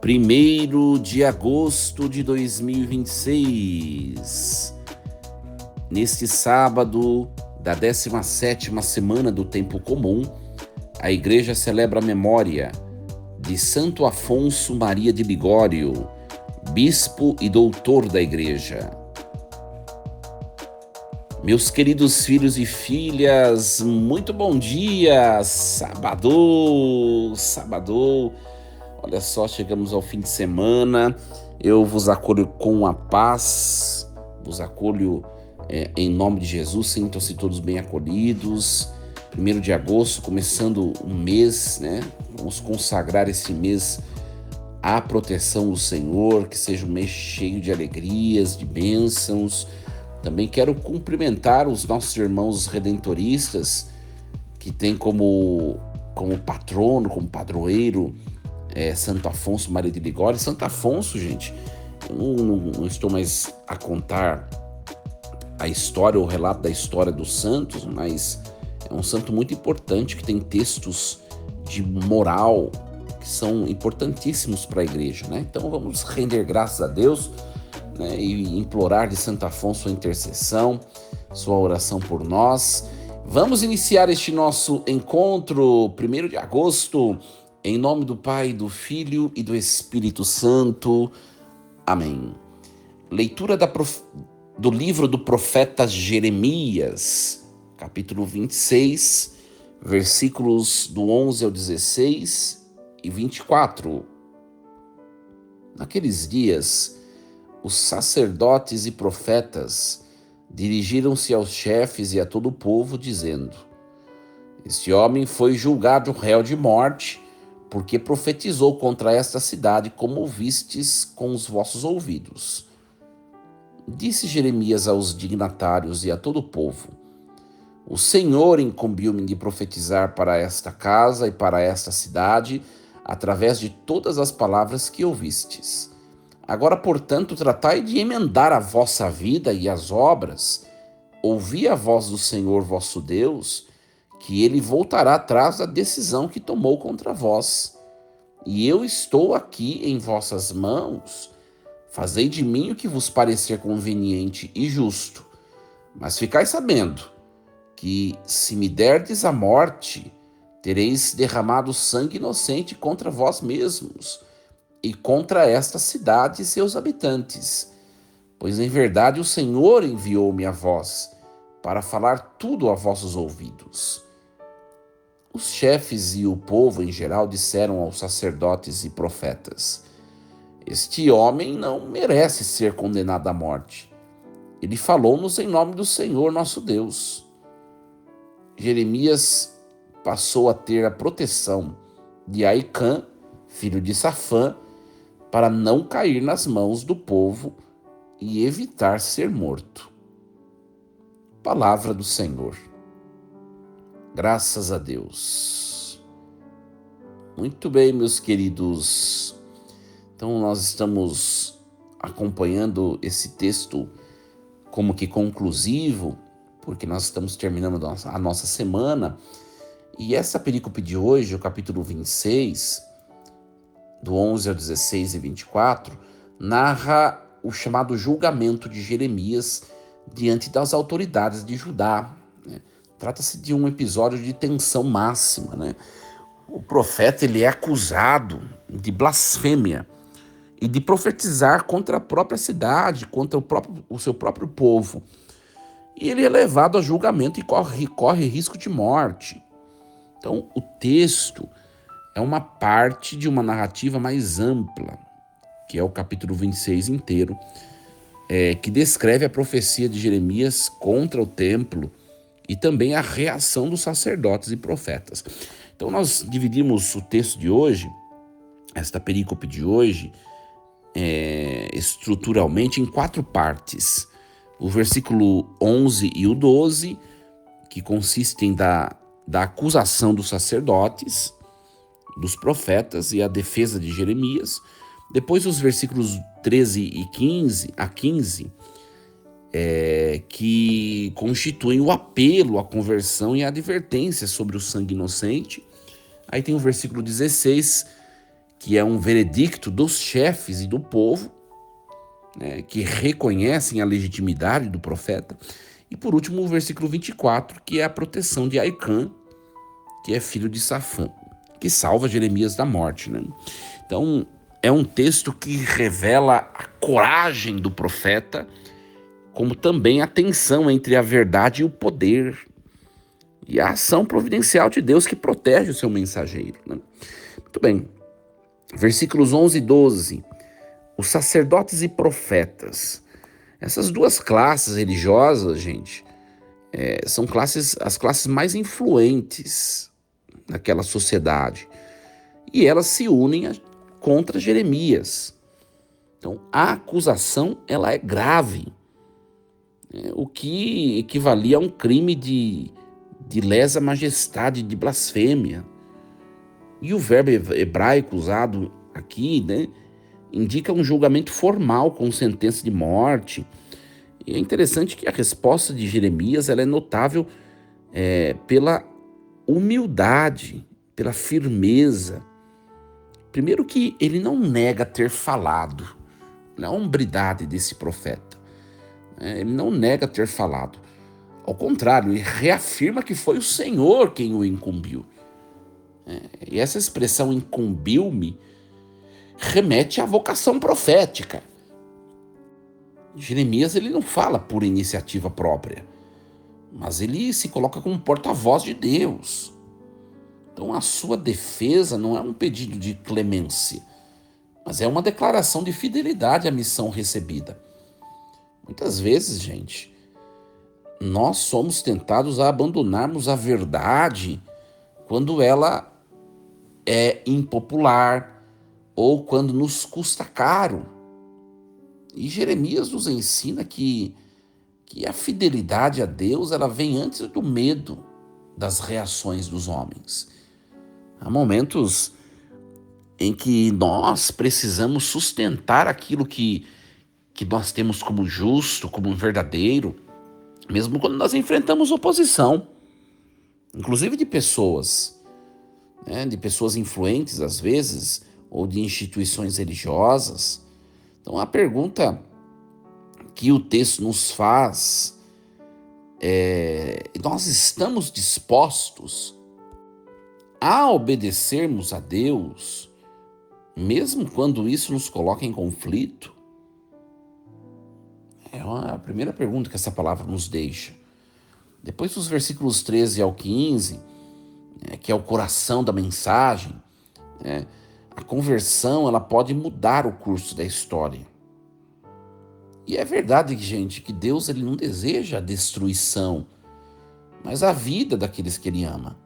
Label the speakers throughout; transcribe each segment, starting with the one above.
Speaker 1: 1º de agosto de 2026. Neste sábado da 17ª semana do Tempo Comum, a Igreja celebra a memória de Santo Afonso Maria de Ligório, bispo e doutor da Igreja. Meus queridos filhos e filhas, muito bom dia! Sábado! Olha só, chegamos ao fim de semana. Eu vos acolho com a paz, vos acolho em nome de Jesus. Sintam-se todos bem acolhidos. 1º de agosto, começando um mês, né? Vamos consagrar esse mês à proteção do Senhor, que seja um mês cheio de alegrias, de bênçãos. Também quero cumprimentar os nossos irmãos redentoristas, que tem como patrono, como padroeiro, Santo Afonso Maria de Ligório. Santo Afonso, gente, eu não estou mais a contar a história, o relato da história dos santos, mas é um santo muito importante, que tem textos de moral que são importantíssimos para a igreja, né? Então vamos render graças a Deus, né, e implorar de Santo Afonso a intercessão, sua oração por nós. Vamos iniciar este nosso encontro, 1º de agosto, em nome do Pai, do Filho e do Espírito Santo. Amém. Leitura do livro do profeta Jeremias, capítulo 26, versículos do 11 ao 16 e 24. Naqueles dias, os sacerdotes e profetas dirigiram-se aos chefes e a todo o povo, dizendo: Este homem foi julgado réu de morte, porque profetizou contra esta cidade, como ouvistes com os vossos ouvidos. Disse Jeremias aos dignatários e a todo o povo: O Senhor incumbiu-me de profetizar para esta casa e para esta cidade, através de todas as palavras que ouvistes. Agora, portanto, tratai de emendar a vossa vida e as obras. Ouvi a voz do Senhor vosso Deus, que ele voltará atrás da decisão que tomou contra vós. E eu estou aqui em vossas mãos. Fazei de mim o que vos parecer conveniente e justo. Mas ficai sabendo que, se me derdes a morte, tereis derramado sangue inocente contra vós mesmos e contra esta cidade e seus habitantes. Pois em verdade o Senhor enviou-me a vós para falar tudo a vossos ouvidos. Os chefes e o povo em geral disseram aos sacerdotes e profetas: Este homem não merece ser condenado à morte. Ele falou-nos em nome do Senhor nosso Deus. Jeremias passou a ter a proteção de Aicã, filho de Safã, para não cair nas mãos do povo e evitar ser morto. Palavra do Senhor. Graças a Deus. Muito bem, meus queridos. Então, nós estamos acompanhando esse texto como que conclusivo, porque nós estamos terminando a nossa semana. E essa perícope de hoje, o capítulo 26, do 11 ao 16 e 24, narra o chamado julgamento de Jeremias diante das autoridades de Judá, né? Trata-se de um episódio de tensão máxima, né? O profeta ele é acusado de blasfêmia e de profetizar contra a própria cidade, contra o seu próprio povo. E ele é levado a julgamento e corre risco de morte. Então, o texto é uma parte de uma narrativa mais ampla, que é o capítulo 26 inteiro, que descreve a profecia de Jeremias contra o templo e também a reação dos sacerdotes e profetas. Então nós dividimos o texto de hoje, esta perícope de hoje, estruturalmente em 4 partes. O versículo 11 e o 12, que consistem da acusação dos sacerdotes, dos profetas e a defesa de Jeremias. Depois os versículos 13 e 15 a 15, que constituem o apelo à conversão e a advertência sobre o sangue inocente. Aí tem o versículo 16, que é um veredicto dos chefes e do povo, né, que reconhecem a legitimidade do profeta. E por último, o versículo 24, que é a proteção de Aicã, que é filho de Safã, que salva Jeremias da morte, né? Então, é um texto que revela a coragem do profeta, como também a tensão entre a verdade e o poder, e a ação providencial de Deus que protege o seu mensageiro, né? Muito bem. Versículos 11 e 12. Os sacerdotes e profetas. Essas duas classes religiosas, gente, são as classes mais influentes naquela sociedade. E elas se unem contra Jeremias. Então, a acusação ela é grave, o que equivalia a um crime de lesa majestade, de blasfêmia. E o verbo hebraico usado aqui, né, indica um julgamento formal com sentença de morte. E é interessante que a resposta de Jeremias ela é notável pela humildade, pela firmeza. Primeiro que ele não nega ter falado, na hombridade desse profeta. Ele não nega ter falado. Ao contrário, ele reafirma que foi o Senhor quem o incumbiu. E essa expressão incumbiu-me remete à vocação profética. Jeremias ele não fala por iniciativa própria, mas ele se coloca como porta-voz de Deus. Então a sua defesa não é um pedido de clemência, mas é uma declaração de fidelidade à missão recebida. Muitas vezes, gente, nós somos tentados a abandonarmos a verdade quando ela é impopular ou quando nos custa caro. E Jeremias nos ensina que a fidelidade a Deus ela vem antes do medo das reações dos homens. Há momentos em que nós precisamos sustentar aquilo que nós temos como justo, como verdadeiro, mesmo quando nós enfrentamos oposição, inclusive de pessoas, né, de pessoas influentes às vezes, ou de instituições religiosas. Então a pergunta que o texto nos faz nós estamos dispostos a obedecermos a Deus, mesmo quando isso nos coloca em conflito? É a primeira pergunta que essa palavra nos deixa. Depois dos versículos 13 ao 15, que é o coração da mensagem, a conversão ela pode mudar o curso da história. E é verdade, gente, que Deus ele não deseja a destruição, mas a vida daqueles que ele ama.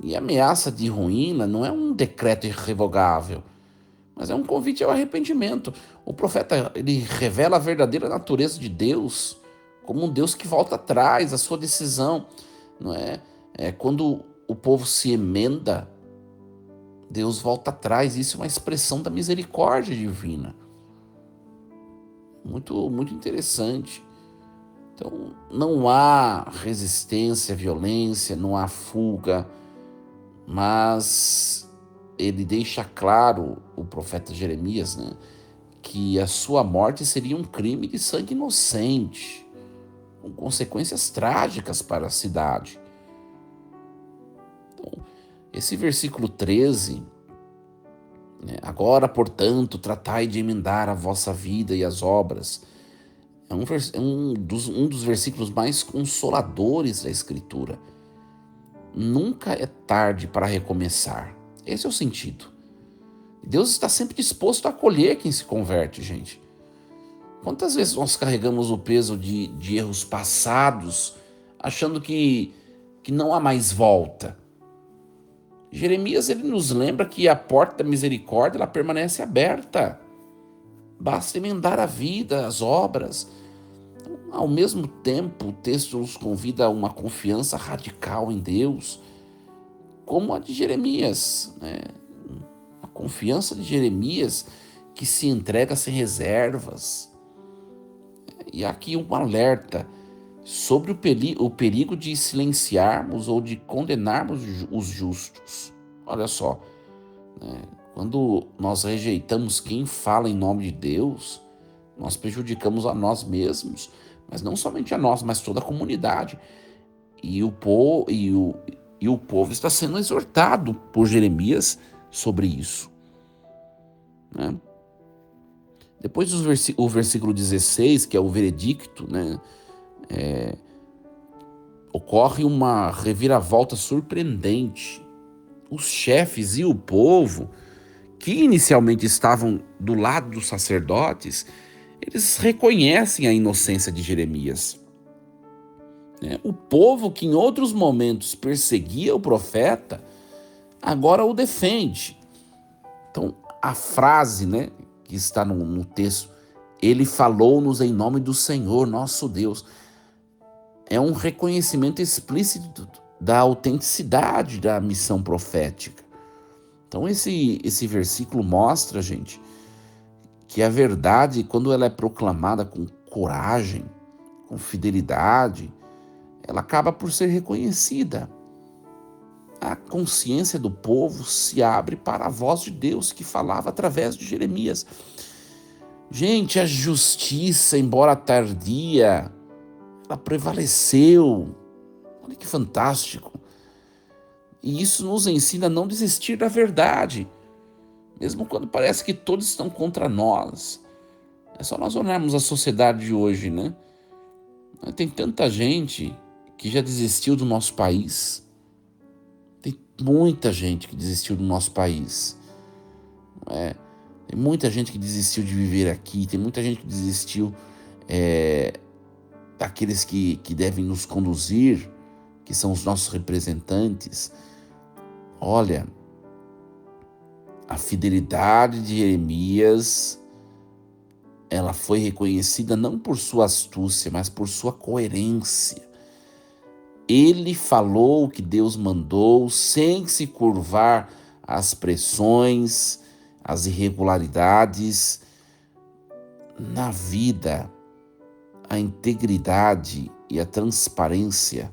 Speaker 1: E a ameaça de ruína não é um decreto irrevogável, mas é um convite ao arrependimento. O profeta ele revela a verdadeira natureza de Deus como um Deus que volta atrás, a sua decisão. Não é? Quando o povo se emenda, Deus volta atrás. Isso é uma expressão da misericórdia divina. Muito, muito interessante. Então, não há resistência, violência, não há fuga, mas ele deixa claro, o profeta Jeremias, né, que a sua morte seria um crime de sangue inocente, com consequências trágicas para a cidade. Então, esse versículo 13, agora, portanto, tratai de emendar a vossa vida e as obras, é um dos versículos mais consoladores da Escritura. Nunca é tarde para recomeçar. Esse é o sentido. Deus está sempre disposto a acolher quem se converte, gente. Quantas vezes nós carregamos o peso de erros passados, achando que não há mais volta? Jeremias ele nos lembra que a porta da misericórdia ela permanece aberta. Basta emendar a vida, as obras. Ao mesmo tempo, o texto nos convida a uma confiança radical em Deus, como a de Jeremias, né? A confiança de Jeremias que se entrega sem reservas. E aqui um alerta sobre o perigo de silenciarmos ou de condenarmos os justos. Olha só, Quando nós rejeitamos quem fala em nome de Deus, nós prejudicamos a nós mesmos, mas não somente a nós, mas toda a comunidade. E o povo está sendo exortado por Jeremias sobre isso, né? Depois o versículo 16, que é o veredicto, né? Ocorre uma reviravolta surpreendente. Os chefes e o povo, que inicialmente estavam do lado dos sacerdotes, eles reconhecem a inocência de Jeremias, né? O povo que em outros momentos perseguia o profeta, agora o defende. Então, a frase, né, que está no texto, ele falou-nos em nome do Senhor, nosso Deus, é um reconhecimento explícito da autenticidade da missão profética. Então, esse versículo mostra, gente, que a verdade, quando ela é proclamada com coragem, com fidelidade, ela acaba por ser reconhecida. A consciência do povo se abre para a voz de Deus que falava através de Jeremias. Gente, a justiça, embora tardia, ela prevaleceu. Olha que fantástico. E isso nos ensina a não desistir da verdade, mesmo quando parece que todos estão contra nós. É só nós olharmos a sociedade de hoje, né? Tem tanta gente que já desistiu do nosso país. Tem muita gente que desistiu do nosso país. Tem muita gente que desistiu de viver aqui. Tem muita gente que desistiu daqueles que devem nos conduzir, que são os nossos representantes. Olha, a fidelidade de Jeremias, ela foi reconhecida não por sua astúcia, mas por sua coerência. Ele falou o que Deus mandou, sem se curvar às pressões, às irregularidades. Na vida, a integridade e a transparência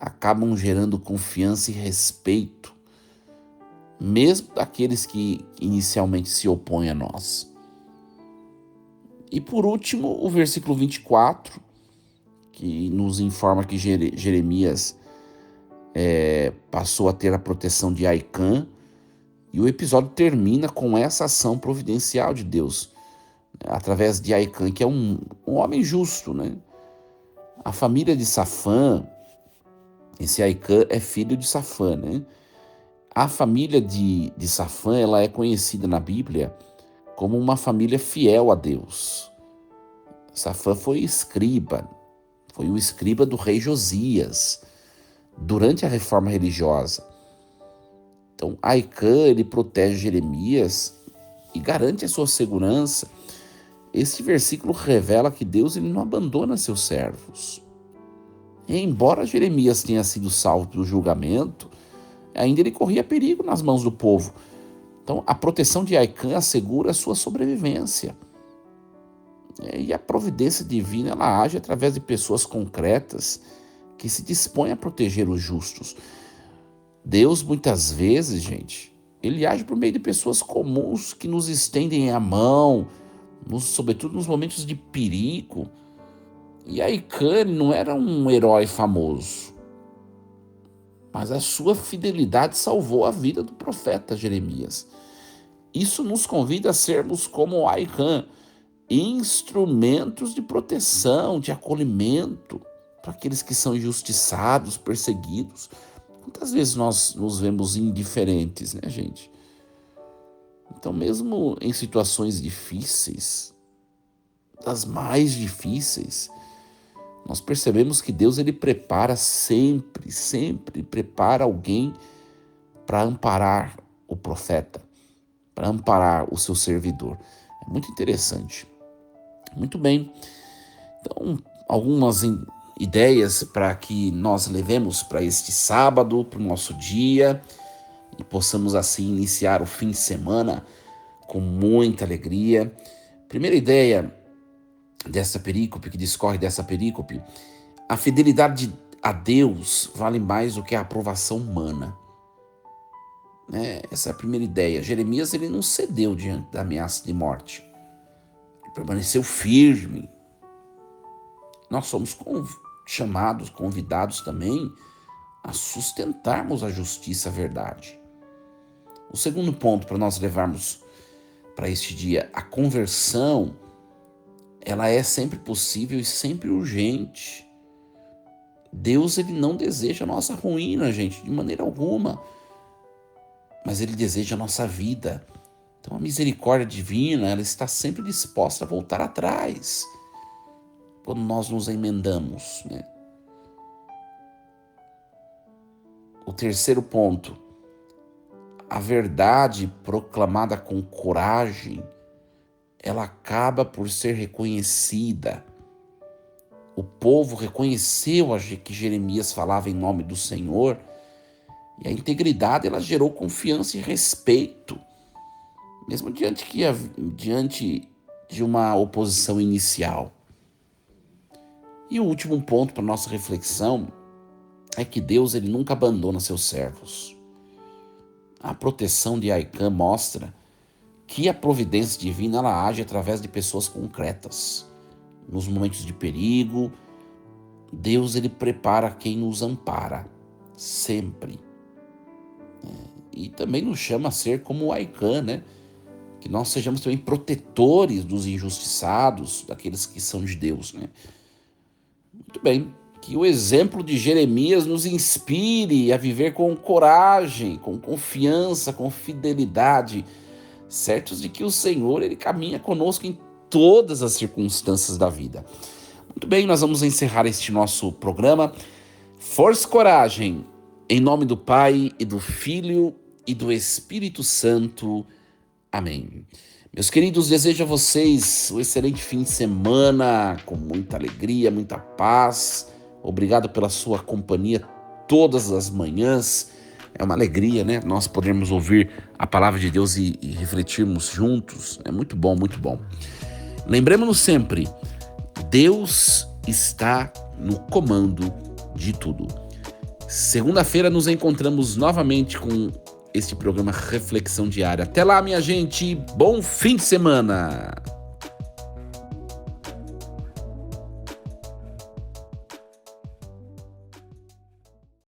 Speaker 1: acabam gerando confiança e respeito, mesmo daqueles que inicialmente se opõem a nós. E por último, o versículo 24, que nos informa que Jeremias passou a ter a proteção de Aicã, e o episódio termina com essa ação providencial de Deus, através de Aicã, que é um homem justo, né? A família de Safã, esse Aicã é filho de Safã, né? A família de Safã, ela é conhecida na Bíblia como uma família fiel a Deus. Safã foi escriba, foi o escriba do rei Josias, durante a reforma religiosa. Então, Aicã, ele protege Jeremias e garante a sua segurança. Este versículo revela que Deus ele não abandona seus servos. E embora Jeremias tenha sido salvo do julgamento, ainda ele corria perigo nas mãos do povo. Então, a proteção de Aicã assegura a sua sobrevivência. E a providência divina, ela age através de pessoas concretas que se dispõem a proteger os justos. Deus, muitas vezes, gente, ele age por meio de pessoas comuns que nos estendem a mão, sobretudo nos momentos de perigo. E Aicã não era um herói famoso, mas a sua fidelidade salvou a vida do profeta Jeremias. Isso nos convida a sermos como Aicã, instrumentos de proteção, de acolhimento para aqueles que são injustiçados, perseguidos. Quantas vezes nós nos vemos indiferentes, né, gente? Então, mesmo em situações difíceis, das mais difíceis, nós percebemos que Deus ele prepara sempre prepara alguém para amparar o profeta, para amparar o seu servidor. É muito interessante. Muito bem. Então, algumas ideias para que nós levemos para este sábado, para o nosso dia, e possamos assim iniciar o fim de semana com muita alegria. Primeira ideia dessa perícope, que discorre dessa perícope: a fidelidade a Deus vale mais do que a aprovação humana. né? Essa é a primeira ideia. Jeremias ele não cedeu diante da ameaça de morte. Ele permaneceu firme. Nós somos chamados, convidados também a sustentarmos a justiça, a verdade. O segundo ponto para nós levarmos para este dia, a conversão, ela é sempre possível e sempre urgente. Deus ele não deseja a nossa ruína, gente, de maneira alguma, mas ele deseja a nossa vida. Então a misericórdia divina, ela está sempre disposta a voltar atrás quando nós nos emendamos, né? O terceiro ponto, a verdade proclamada com coragem, ela acaba por ser reconhecida. O povo reconheceu que Jeremias falava em nome do Senhor, e a integridade ela gerou confiança e respeito, mesmo diante de uma oposição inicial. E o último ponto para nossa reflexão é que Deus ele nunca abandona seus servos. A proteção de Aicã mostra que a providência divina ela age através de pessoas concretas. Nos momentos de perigo, Deus ele prepara quem nos ampara, sempre. E também nos chama a ser como Aicã, né? Que nós sejamos também protetores dos injustiçados, daqueles que são de Deus, né? Muito bem, que o exemplo de Jeremias nos inspire a viver com coragem, com confiança, com fidelidade, certos de que o Senhor ele caminha conosco em todas as circunstâncias da vida. Muito bem, nós vamos encerrar este nosso programa. Força e coragem, em nome do Pai e do Filho e do Espírito Santo. Amém. Meus queridos, desejo a vocês um excelente fim de semana, com muita alegria, muita paz. Obrigado pela sua companhia todas as manhãs. É uma alegria, né? Nós podermos ouvir a palavra de Deus e refletirmos juntos. É muito bom, muito bom. Lembremos-nos sempre, Deus está no comando de tudo. Segunda-feira nos encontramos novamente com este programa Reflexão Diária. Até lá, minha gente. Bom fim de semana.